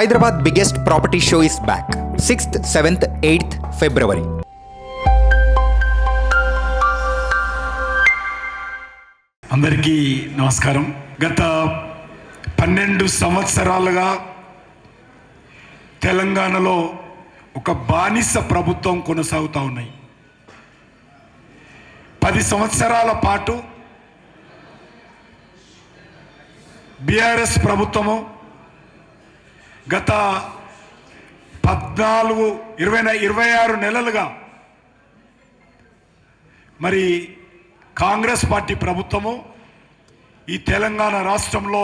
Hyderabad biggest property show is back. 6th, 7th, 8th February. అందరికీ నమస్కారం. గత 12 సంవత్సరాలుగా తెలంగాణలో ఒక బానిస ప్రభుత్వం కొనసాగుతూ ఉన్నాయి. 10 సంవత్సరాల పాటు బీఆర్ఎస్ ప్రభుత్వము గత 26 నెలలుగా మరి కాంగ్రెస్ పార్టీ ప్రభుత్వము ఈ తెలంగాణ రాష్ట్రంలో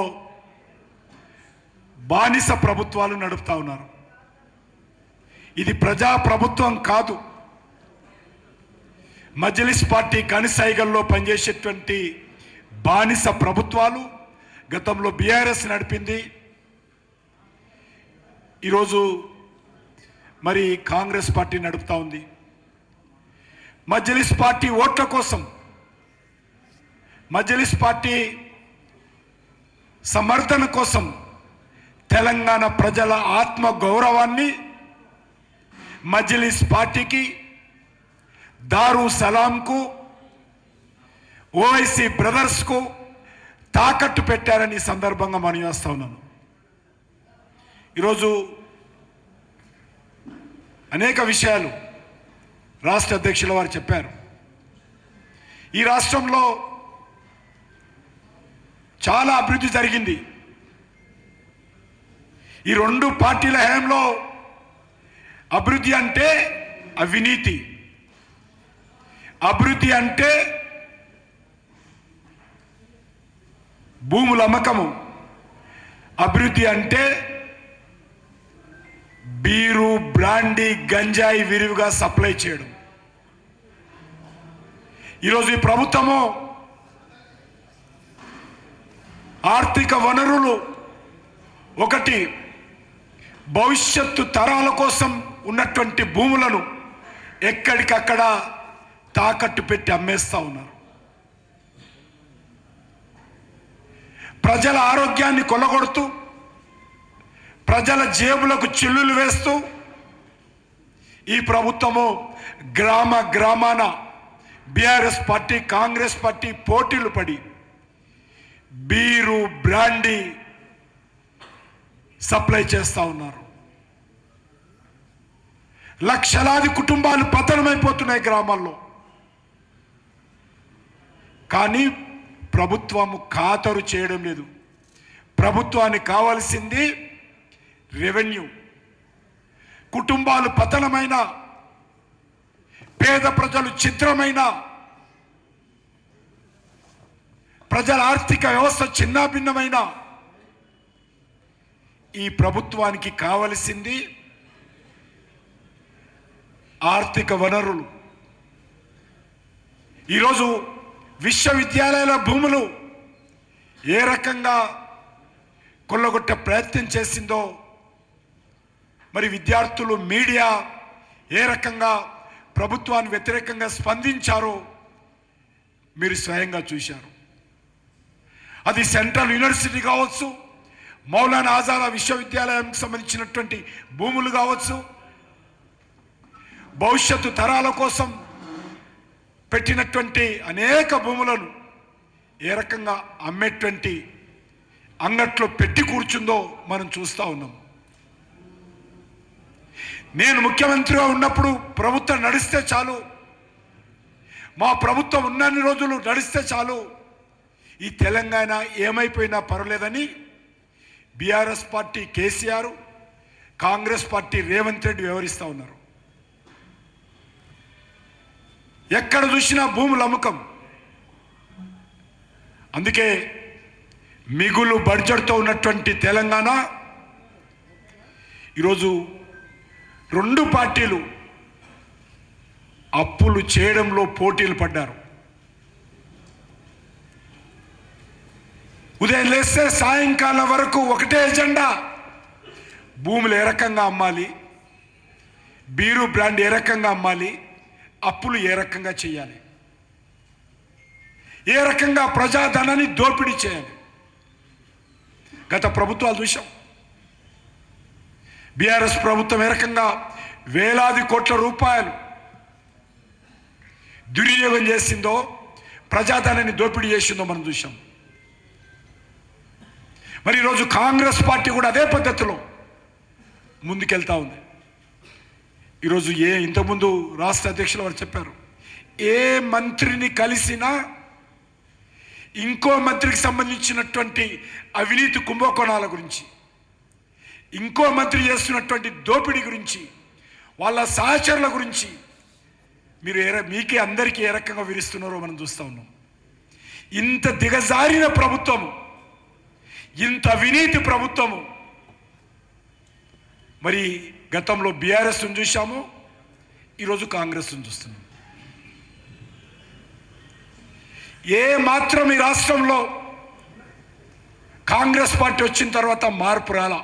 బానిస ప్రభుత్వాలు నడుపుతా ఉన్నారు. ఇది ప్రజా ప్రభుత్వం కాదు. మజ్లిస్ పార్టీ కనిసైగల్లో పనిచేసేటువంటి బానిస ప్రభుత్వాలు గతంలో బీఆర్ఎస్ నడిపింది. ఈరోజు మరి కాంగ్రెస్ పార్టీ నడుపుతా ఉంది. మజ్లిస్ పార్టీ ఓట్ల కోసం, మజ్లిస్ పార్టీ సమర్థన కోసం తెలంగాణ ప్రజల ఆత్మ గౌరవాన్ని మజ్లిస్ పార్టీకి, దారు సలాంకు, ఓవైసీ బ్రదర్స్కు తాకట్టు పెట్టారని సందర్భంగా మనం చేస్తా ఉన్నాను. ఈరోజు అనేక విషయాలు రాష్ట్ర అధ్యక్షుల వారు చెప్పారు. ఈ రాష్ట్రంలో చాలా అభివృద్ధి జరిగింది. ఈ 2 పార్టీల హయాంలో అభివృద్ధి అంటే అవినీతి, అభివృద్ధి అంటే భూముల అమ్మకము, అభివృద్ధి అంటే బీరు, బ్రాండీ, గంజాయి విరివిగా సప్లై చేయడం. ఈరోజు ఈ ప్రభుత్వము ఆర్థిక వనరులు ఒకటి భవిష్యత్తు తరాల కోసం ఉన్నటువంటి భూములను ఎక్కడికక్కడ తాకట్టు పెట్టి అమ్మేస్తా ఉన్నారు. ప్రజల ఆరోగ్యాన్ని కొల్లగొడుతూ, ప్రజల జేబులకు చిల్లులు వేస్తూ ఈ ప్రభుత్వము గ్రామ గ్రామాన బీఆర్ఎస్ పార్టీ, కాంగ్రెస్ పార్టీ పోటీలు పడి బీరు, బ్రాండీ సప్లై చేస్తూ ఉన్నారు. లక్షలాది కుటుంబాలు పతనమైపోతున్నాయి గ్రామాల్లో. కానీ ప్రభుత్వము ఖాతరు చేయడం లేదు. ప్రభుత్వానికి కావాల్సింది రెవెన్యూ. కుటుంబాలు పతనమైన, పేద ప్రజలు ఛిద్రమైన, ప్రజల ఆర్థిక వ్యవస్థ చిన్నాభిన్నమైన ఈ ప్రభుత్వానికి కావలసింది ఆర్థిక వనరులు. ఈరోజు విశ్వవిద్యాలయాల భూములు ఏ రకంగా కొల్లగొట్టే ప్రయత్నం చేసిందో, మరి విద్యార్థులు, మీడియా ఏ రకంగా ప్రభుత్వాన్ని వ్యతిరేకంగా స్పందించారో మీరు స్వయంగా చూశారు. అది సెంట్రల్ యూనివర్సిటీ కావచ్చు, మౌలానా ఆజాద్ విశ్వవిద్యాలయానికి సంబంధించినటువంటి భూములు కావచ్చు, భవిష్యత్తు తరాల కోసం పెట్టినటువంటి అనేక భూములను ఏ రకంగా అమ్మేటువంటి అంగట్లో పెట్టి కూర్చుందో మనం చూస్తూ ఉన్నాం. నేను ముఖ్యమంత్రిగా ఉన్నప్పుడు ప్రభుత్వం నడిస్తే చాలు, మా ప్రభుత్వం ఉన్నన్ని రోజులు నడిస్తే చాలు, ఈ తెలంగాణ ఏమైపోయినా పర్వాలేదని BRS party KCR, Congress party Revanth Reddy వ్యవహరిస్తూ ఉన్నారు. ఎక్కడ చూసినా భూముల అమ్మకం. అందుకే మిగులు బడ్జెట్తో ఉన్నటువంటి తెలంగాణ ఈరోజు 2 పార్టీలు అప్పులు చేయడంలో పోటీలు పడ్డారు. ఉదయం లేస్తే సాయంకాలం వరకు ఒకటే ఎజెండా. భూములు ఏ రకంగా అమ్మాలి, బీరు, బ్రాండ్ ఏ రకంగా అమ్మాలి, అప్పులు ఏ రకంగా చేయాలి, ఏ రకంగా ప్రజాధనాన్ని దోపిడీ చేయాలి. గత ప్రభుత్వాలు చూసాం. బీఆర్ఎస్ ప్రభుత్వం ఏ రకంగా వేలాది కోట్ల రూపాయలు దుర్వినియోగం చేసిందో, ప్రజాధనాన్ని దోపిడీ చేసిందో మనం చూసాం. మరి ఈరోజు కాంగ్రెస్ పార్టీ కూడా అదే పద్ధతిలో ముందుకెళ్తా ఉంది. ఈరోజు ఇంతకుముందు రాష్ట్ర అధ్యక్షులు వారు చెప్పారు, ఏ మంత్రిని కలిసినా ఇంకో మంత్రికి సంబంధించినటువంటి అవినీతి కుంభకోణాల గురించి, ఇంకో మంత్రి చేస్తున్నటువంటి దోపిడీ గురించి, వాళ్ళ సహచరుల గురించి మీకే అందరికీ ఏ రకంగా వివరిస్తున్నారో మనం చూస్తూ ఉన్నాం. ఇంత దిగజారిన ప్రభుత్వము, ఇంత అవినీతి ప్రభుత్వము మరి గతంలో బీఆర్ఎస్ను చూశాము, ఈరోజు కాంగ్రెస్ను చూస్తున్నాం. ఏ మాత్రం ఈ రాష్ట్రంలో కాంగ్రెస్ పార్టీ వచ్చిన తర్వాత మార్పు రాలా.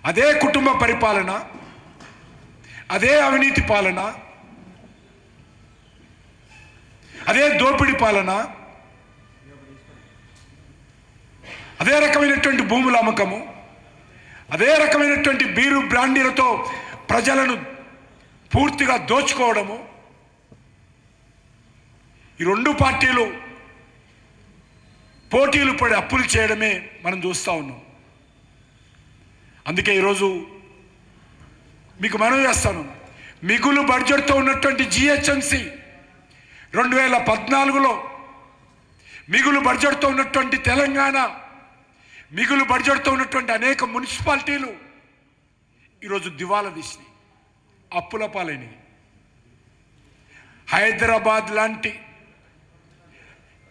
అదే కుటుంబ పరిపాలన, అదే అవినీతి పాలన, అదే దోపిడీ పాలన, అదే రకమైనటువంటి భూముల అమ్మకము, అదే రకమైనటువంటి బీరు బ్రాండీలతో ప్రజలను పూర్తిగా దోచుకోవడము. ఈ రెండు పార్టీలు పోటీలు పడి అప్పులు చేయడమే మనం చూస్తూ ఉన్నాం. అందుకే ఈరోజు మీకు మనవి చేస్తాను, మిగులు బడ్జెట్తో ఉన్నటువంటి జిహెచ్ఎంసి 2014లో మిగులు బడ్జెట్తో ఉన్నటువంటి తెలంగాణ, మిగులు బడ్జెట్తో ఉన్నటువంటి అనేక మున్సిపాలిటీలు ఈరోజు దివాలా తీసినాయి, అప్పుల పాలైనవి. హైదరాబాద్ లాంటి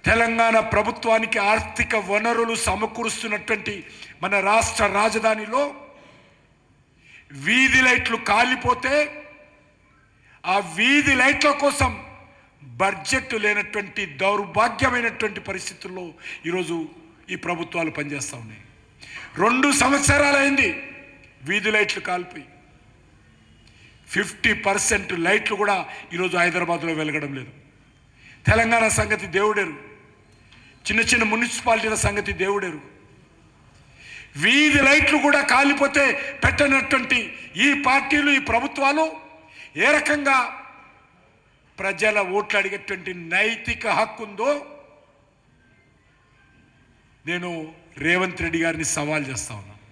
తెలంగాణ ప్రభుత్వానికి ఆర్థిక వనరులు సమకూరుస్తున్నటువంటి మన రాష్ట్ర రాజధానిలో వీధి లైట్లు కాలిపోతే ఆ వీధి లైట్ల కోసం బడ్జెట్ లేనటువంటి దౌర్భాగ్యమైనటువంటి పరిస్థితుల్లో ఈరోజు ఈ ప్రభుత్వాలు పనిచేస్తూ ఉన్నాయి. 2 సంవత్సరాలైంది వీధి లైట్లు కాలిపోయి. 50% లైట్లు కూడా ఈరోజు హైదరాబాద్లో వెలగడం లేదు. తెలంగాణ సంగతి దేవుడేరు, చిన్న చిన్న మున్సిపాలిటీల సంగతి దేవుడేరు. వీధి లైట్లు కూడా కాలిపోతే పెట్టనటువంటి ఈ పార్టీలు, ఈ ప్రభుత్వాలు ఏ రకంగా ప్రజల ఓట్లు అడిగేటువంటి నైతిక హక్కు ఉందో నేను రేవంత్ రెడ్డి గారిని సవాల్ చేస్తా ఉన్నాను.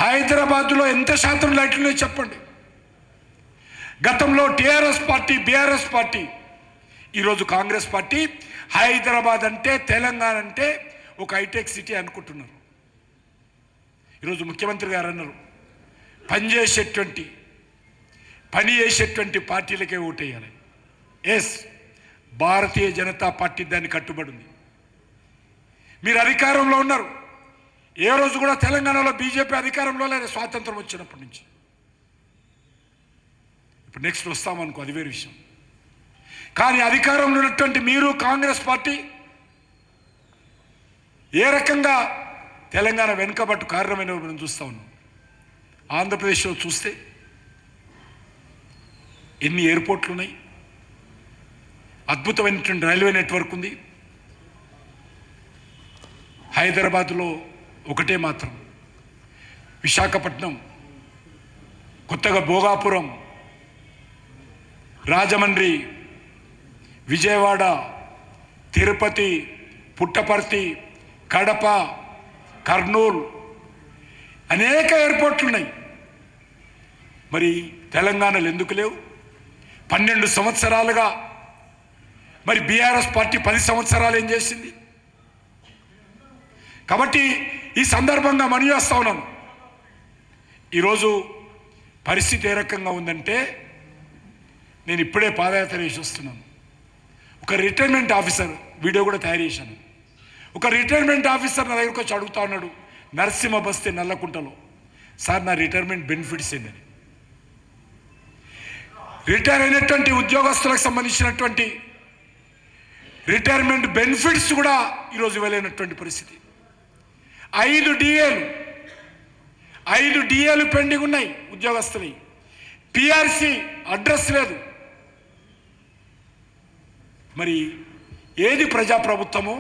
హైదరాబాద్లో ఎంత శాతం లైట్లు ఉన్నాయో చెప్పండి. గతంలో టీఆర్ఎస్ పార్టీ, బీఆర్ఎస్ పార్టీ, ఈరోజు కాంగ్రెస్ పార్టీ హైదరాబాద్ అంటే, తెలంగాణ అంటే ఒక హైటెక్ సిటీ అనుకుంటున్నారు. ఈరోజు ముఖ్యమంత్రి గారు అన్నారు, పని చేసేటువంటి పార్టీలకే ఓటేయాలి. ఎస్, భారతీయ జనతా పార్టీ దాన్ని కట్టుబడి ఉంది. మీరు అధికారంలో ఉన్నారు. ఏ రోజు కూడా తెలంగాణలో బీజేపీ అధికారంలో లేదు స్వాతంత్రం వచ్చినప్పటి నుంచి. ఇప్పుడు నెక్స్ట్ వస్తామనుకో, అది వేరే విషయం. కానీ అధికారంలో ఉన్నటువంటి మీరు కాంగ్రెస్ పార్టీ ఏ రకంగా తెలంగాణ వెనుకబట్టు కారణమైన మనం చూస్తూ ఉన్నాం. ఆంధ్రప్రదేశ్లో చూస్తే ఎన్ని ఎయిర్పోర్ట్లు ఉన్నాయి, అద్భుతమైనటువంటి రైల్వే నెట్వర్క్ ఉంది. హైదరాబాద్లో ఒకటే మాత్రం, విశాఖపట్నం, కొత్తగా భోగాపురం, రాజమండ్రి, విజయవాడ, తిరుపతి, పుట్టపర్తి, కడప, కర్నూలు అనేక ఎయిర్పోర్ట్లు ఉన్నాయి. మరి తెలంగాణలో ఎందుకు లేవు? 12 సంవత్సరాలుగా మరి బీఆర్ఎస్ పార్టీ 10 సంవత్సరాలు ఏం చేసింది? కాబట్టి ఈ సందర్భంగా మనవి చేస్తా ఉన్నాను, ఈరోజు పరిస్థితి ఏ రకంగా ఉందంటే, నేను ఇప్పుడే పాదయాత్ర చేసి వస్తున్నాను. ఒక రిటైర్మెంట్ ఆఫీసర్, వీడియో కూడా తయారు చేశాను. ఒక రిటైర్మెంట్ ఆఫీసర్ నా దగ్గరకు వచ్చి అడుగుతా ఉన్నాడు, నరసింహ బస్తీ నల్లకుంటలో, సార్ నా రిటైర్మెంట్ బెనిఫిట్స్ ఏంటని. రిటైర్ అయినటువంటి ఉద్యోగస్తులకు సంబంధించినటువంటి రిటైర్మెంట్ బెనిఫిట్స్ కూడా ఈరోజు ఇవ్వలేనటువంటి పరిస్థితి. 5 డిఏలు పెండింగ్ ఉన్నాయి ఉద్యోగస్తులు. పిఆర్సి అడ్రస్ లేదు. మరి ఏది ప్రజాప్రభుత్వమో,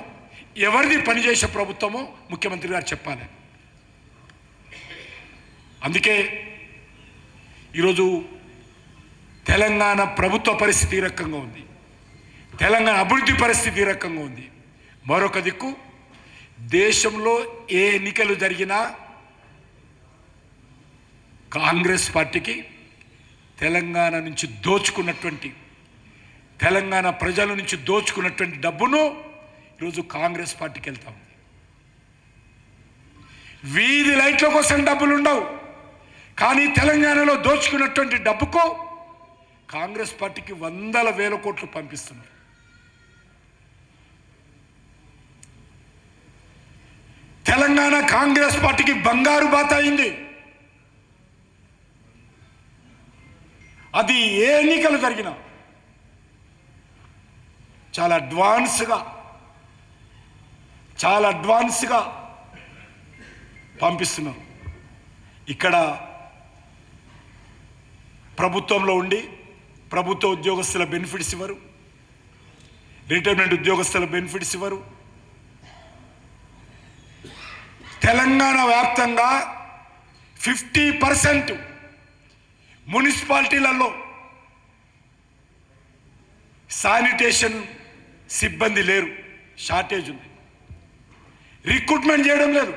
ఎవరిది పనిచేసే ప్రభుత్వమో ముఖ్యమంత్రి గారు చెప్పాలి. అందుకే ఈరోజు తెలంగాణ ప్రభుత్వ పరిస్థితి ఈ రకంగా ఉంది, తెలంగాణ అభివృద్ధి పరిస్థితి ఈ రకంగా ఉంది. మరొక దిక్కు దేశంలో ఏ ఎన్నికలు జరిగినా కాంగ్రెస్ పార్టీకి తెలంగాణ నుంచి దోచుకున్నటువంటి, తెలంగాణ ప్రజల నుంచి దోచుకున్నటువంటి డబ్బును ఈరోజు కాంగ్రెస్ పార్టీకి వెళ్తా ఉంది. వీధి లైట్ల కోసం డబ్బులు ఉండవు, కానీ తెలంగాణలో దోచుకున్నటువంటి డబ్బుకు కాంగ్రెస్ పార్టీకి వందల వేల కోట్లు పంపిస్తున్నారు. తెలంగాణ కాంగ్రెస్ పార్టీకి బంగారు బాత అయింది. అది ఏ ఎన్నికలు జరిగినా చాలా అడ్వాన్స్గా పంపిస్తున్నారు. ఇక్కడ ప్రభుత్వంలో ఉండి ప్రభుత్వ ఉద్యోగస్తుల బెనిఫిట్స్ ఇవ్వరు, రిటైర్మెంట్ ఉద్యోగస్తుల బెనిఫిట్స్ ఇవ్వరు. తెలంగాణ వ్యాప్తంగా 50% మున్సిపాలిటీలలో శానిటేషన్ సిబ్బంది లేరు, షార్టేజ్ ఉంది. రిక్రూట్మెంట్ చేయడం లేదు.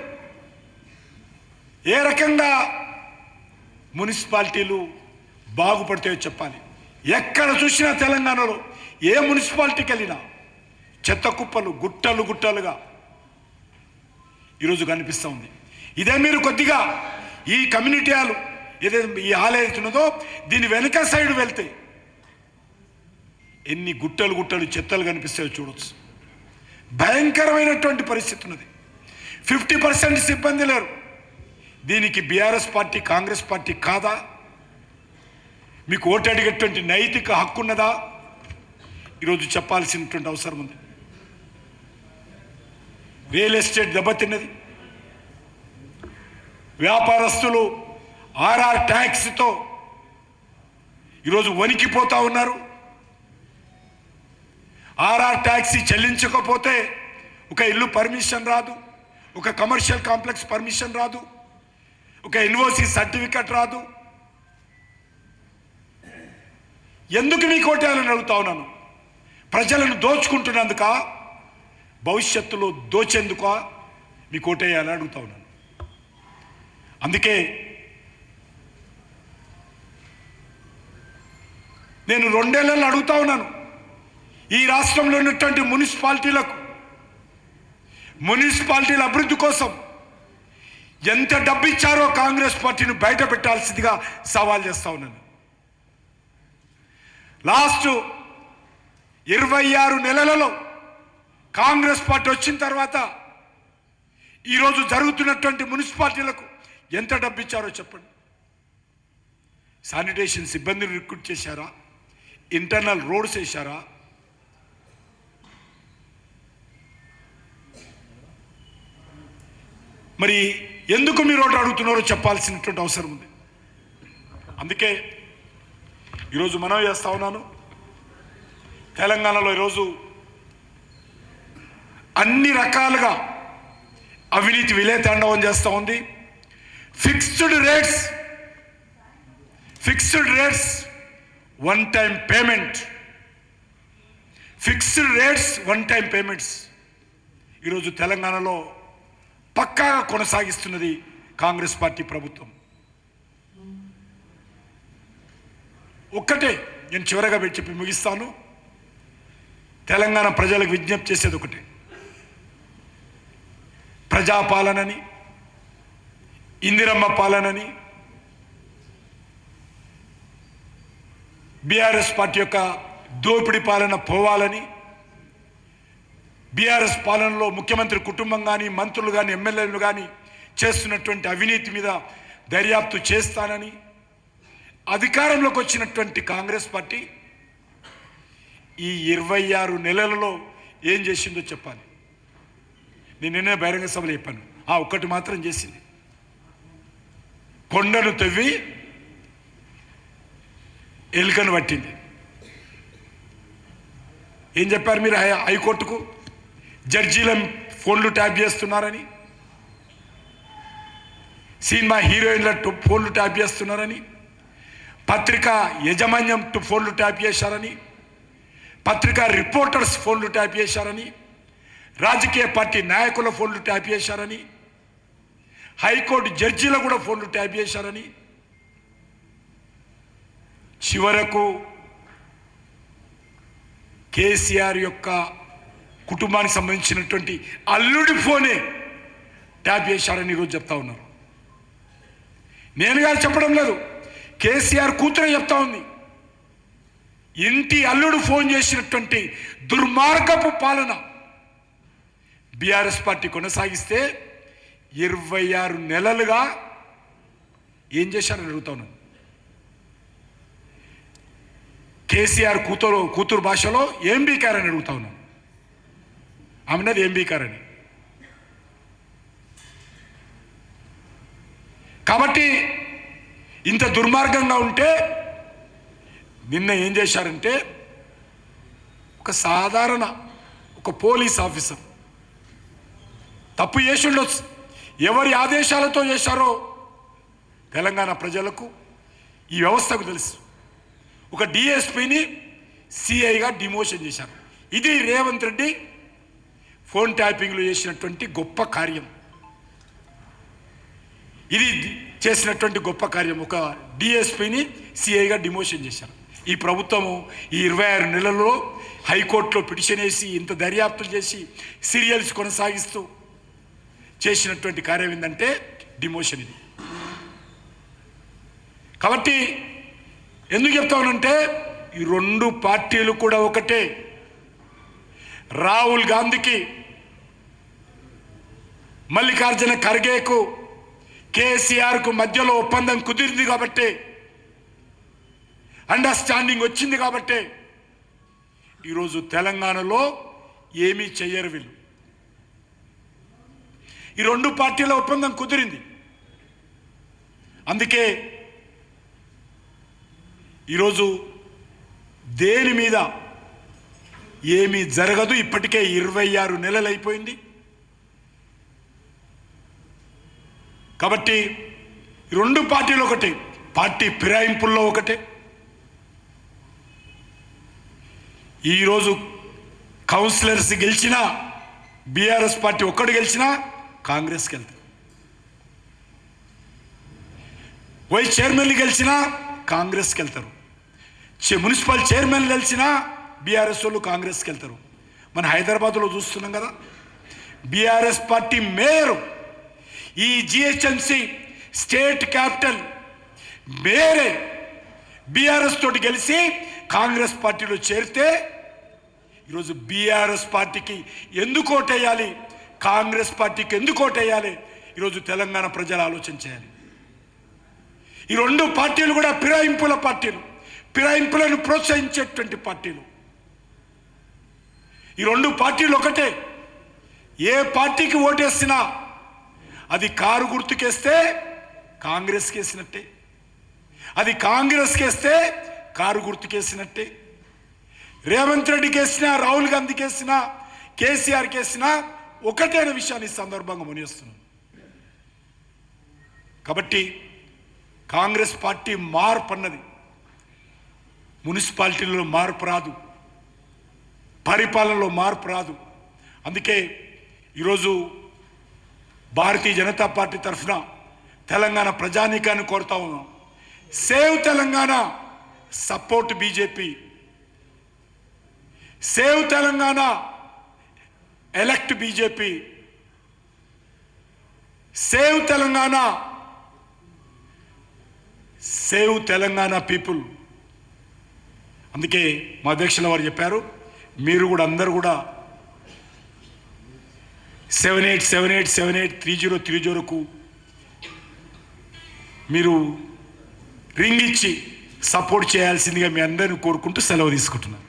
ఏ రకంగా మున్సిపాలిటీలు బాగుపడతాయో చెప్పాలి. ఎక్కడ చూసినా తెలంగాణలో ఏ మున్సిపాలిటీకి వెళ్ళినా చెత్త కుప్పలు గుట్టలుగా ఈరోజు కనిపిస్తూ ఉంది. ఇదే మీరు కొద్దిగా ఈ కమ్యూనిటీ హాల్ ఏదైతే ఈ హాల్ అవుతున్నదో దీని వెనక సైడ్ వెళ్తే ఎన్ని గుట్టలు చెత్తలు కనిపిస్తాయో చూడొచ్చు. భయంకరమైనటువంటి పరిస్థితి ఉన్నది. 50% సిబ్బంది లేరు. దీనికి బీఆర్ఎస్ పార్టీ కాంగ్రెస్ పార్టీ కాదా? మీకు ఓటు అడిగేటువంటి నైతిక హక్కు ఉన్నదా? ఈరోజు చెప్పాల్సినటువంటి అవసరం ఉంది. రియల్ ఎస్టేట్ దెబ్బతిన్నది. వ్యాపారస్తులు ఆర్ఆర్ ట్యాక్స్తో ఈరోజు వణికిపోతా ఉన్నారు. ఆర్ఆర్ ట్యాక్స్ చెల్లించకపోతే ఒక ఇల్లు పర్మిషన్ రాదు, ఒక కమర్షియల్ కాంప్లెక్స్ పర్మిషన్ రాదు, ఒక ఎన్ఓసి సర్టిఫికెట్ రాదు. ఎందుకు మీకు ఓటేయాలని అడుగుతా ఉన్నాను. ప్రజలను దోచుకుంటున్నందుక, భవిష్యత్తులో దోచేందుక మీకు ఓటేయాలని అడుగుతా ఉన్నాను. అందుకే నేను 2 ఏళ్ళలో అడుగుతా ఉన్నాను, ఈ రాష్ట్రంలో ఉన్నటువంటి మున్సిపాలిటీల అభివృద్ధి కోసం ఎంత డబ్బు ఇచ్చారో కాంగ్రెస్ పార్టీని బయట పెట్టాల్సిందిగా సవాల్ చేస్తా ఉన్నాను. లాస్ట్ 26 నెలలలో కాంగ్రెస్ పార్టీ వచ్చిన తర్వాత ఈరోజు జరుగుతున్నటువంటి మున్సిపాలిటీలకు ఎంత డబ్బు ఇచ్చారో చెప్పండి. శానిటేషన్ సిబ్బందిని రిక్రూట్ చేశారా? ఇంటర్నల్ రోడ్స్ వేశారా? మరి ఎందుకు మీరు ఓటు అడుగుతున్నారో చెప్పాల్సినటువంటి అవసరం ఉంది. అందుకే ఈరోజు మనం చేస్తా ఉన్నాను, తెలంగాణలో ఈరోజు అన్ని రకాలుగా అవినీతి విలేతాండవం చేస్తూ ఉంది. Fixed rates one time payments ఈరోజు తెలంగాణలో పక్కాగా కొనసాగిస్తున్నది కాంగ్రెస్ పార్టీ ప్రభుత్వం. ఒక్కటే నేను చివరగా చెప్పి ముగిస్తాను. తెలంగాణ ప్రజలకు విజ్ఞప్తి చేసేది ఒకటే, ప్రజాపాలనని, ఇందిరమ్మ పాలనని, బీఆర్ఎస్ పార్టీ యొక్క దోపిడీ పాలన పోవాలని, బీఆర్ఎస్ పాలనలో ముఖ్యమంత్రి కుటుంబం కానీ, మంత్రులు కానీ, ఎమ్మెల్యేలు కానీ చేస్తున్నటువంటి అవినీతి మీద దర్యాప్తు చేస్తానని అధికారంలోకి వచ్చినటువంటి కాంగ్రెస్ పార్టీ ఈ 26 నెలలలో ఏం చేసిందో చెప్పాలి. నేను నిన్నే బహిరంగ సభలో చెప్పాను, ఒక్కటి మాత్రం చేసింది, కొండను తవ్వి ఎలుకను పట్టింది. ఏం చెప్పారు మీరు? హైకోర్టుకు జడ్జీల ఫోన్లు ట్యాప్ చేస్తున్నారని, సినిమా హీరోయిన్ల ఫోన్లు ట్యాప్ చేస్తున్నారని, పత్రికా యజమాన్యం ఫోన్లు ట్యాప్ చేశారని, పత్రికా రిపోర్టర్స్ ఫోన్లు ట్యాప్ చేశారని, రాజకీయ పార్టీ నాయకుల ఫోన్లు ట్యాప్ చేశారని, హైకోర్టు జడ్జీల కూడా ఫోన్లు ట్యాప్ చేశారని, చివరకు కేసీఆర్ యొక్క కుటుంబానికి సంబంధించినటువంటి అల్లుడి ఫోనే ట్యాప్ చేశారని ఈరోజు చెప్తా ఉన్నారు. నేనుగా చెప్పడం లేదు, కేసీఆర్ కూతురే చెప్తా ఉంది. ఇంటి అల్లుడు ఫోన్ చేసినటువంటి దుర్మార్గపు పాలన బీఆర్ఎస్ పార్టీ కొనసాగిస్తే 26 నెలలుగా ఏం చేశారని అడుగుతా ఉన్నాను. కేసీఆర్ కూతురు భాషలో ఏం బీకారని అడుగుతా ఉన్నాను. ఆమెనది ఏం బీకారని. కాబట్టి ఇంత దుర్మార్గంగా ఉంటే నిన్న ఏం చేశారంటే ఒక పోలీస్ ఆఫీసర్ తప్పు చేసి ఉండొచ్చు, ఎవరి ఆదేశాలతో చేశారో తెలంగాణ ప్రజలకు ఈ వ్యవస్థకు తెలుసు. ఒక డిఎస్పీని సిఐగా డిమోషన్ చేశారు. ఇది రేవంత్ రెడ్డి ఫోన్ ట్యాపింగ్లు చేసినటువంటి గొప్ప కార్యం. ఇది చేసినటువంటి గొప్ప కార్యం. ఒక డిఎస్పీని సిఐగా డిమోషన్ చేశారు. ఈ ప్రభుత్వము ఈ 26 నెలల్లో హైకోర్టులో పిటిషన్ వేసి ఇంత దర్యాప్తులు చేసి సీరియల్స్ కొనసాగిస్తూ చేసినటువంటి కార్యం ఏంటంటే డిమోషన్. ఇది కాబట్టి ఎందుకు చెప్తానంటే ఈ రెండు పార్టీలు కూడా ఒకటే. రాహుల్ గాంధీకి, మల్లికార్జున ఖర్గేకు, కేసీఆర్కు మధ్యలో ఒప్పందం కుదిరింది కాబట్టి, అండర్స్టాండింగ్ వచ్చింది కాబట్టి ఈరోజు తెలంగాణలో ఏమీ చెయ్యరు వీళ్ళు. ఈ రెండు పార్టీల ఒప్పందం కుదిరింది. అందుకే ఈరోజు దేని మీద ఏమీ జరగదు. ఇప్పటికే 26 నెలలు అయిపోయింది. కాబట్టి రెండు పార్టీలు ఒకటే, పార్టీ ఫిరాయింపుల్లో ఒకటే. ఈరోజు కౌన్సిలర్స్ గెలిచినా బీఆర్ఎస్ పార్టీ ఒక్కడు గెలిచినా కాంగ్రెస్కి వెళ్తారు. వైస్ చైర్మన్లు గెలిచినా కాంగ్రెస్కి వెళ్తారు. మున్సిపల్ చైర్మన్లు గెలిచినా బీఆర్ఎస్ వాళ్ళు కాంగ్రెస్కి వెళ్తారు. మన హైదరాబాద్లో చూస్తున్నాం కదా, బీఆర్ఎస్ పార్టీ మేయర్ ఈ జిహెచ్ఎంసి స్టేట్ క్యాపిటల్ మేయరే బీఆర్ఎస్ తోటి గెలిచి కాంగ్రెస్ పార్టీలో చేరితే ఈరోజు బీఆర్ఎస్ పార్టీకి ఎందుకు ఓటేయాలి, కాంగ్రెస్ పార్టీకి ఎందుకు ఓటేయాలి, ఈరోజు తెలంగాణ ప్రజలు ఆలోచన చేయాలి. ఈ రెండు పార్టీలు కూడా ఫిరాయింపుల పార్టీలు, ఫిరాయింపులను ప్రోత్సహించేటువంటి పార్టీలు. ఈ రెండు పార్టీలు ఒకటే. ఏ పార్టీకి ఓటేసినా అది కారు గుర్తుకేస్తే కాంగ్రెస్కి వేసినట్టే, అది కాంగ్రెస్కి వేస్తే కారు గుర్తుకేసినట్టే. రేవంత్ రెడ్డికి వేసినా, రాహుల్ గాంధీకి వేసినా, కేసీఆర్కి వేసినా ఒకటే అనే విషయాన్ని ఈ సందర్భంగా మునిస్తున్నాం. కాబట్టి కాంగ్రెస్ పార్టీ మార్పు అన్నది మున్సిపాలిటీలలో మార్పు రాదు, పరిపాలనలో మార్పు రాదు. అందుకే ఈరోజు భారతీయ జనతా పార్టీ తరఫున తెలంగాణ ప్రజానీకాన్ని కోరుతా ఉన్నాం. Save Telangana, support BJP. Save Telangana, elect BJP. Save Telangana, save Telangana people. అందుకే మా అధ్యక్షుల వారు చెప్పారు, మీరు కూడా అందరూ కూడా 7878783030కు మీరు రింగ్ ఇచ్చి సపోర్ట్ చేయాల్సిందిగా మీ అందరిని కోరుకుంటూ సెలవు తీసుకుంటున్నాను.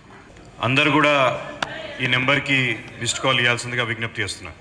అందరు కూడా ఈ నెంబర్కి మిస్డ్ కాల్ ఇవ్వాల్సిందిగా విజ్ఞప్తి చేస్తున్నాను.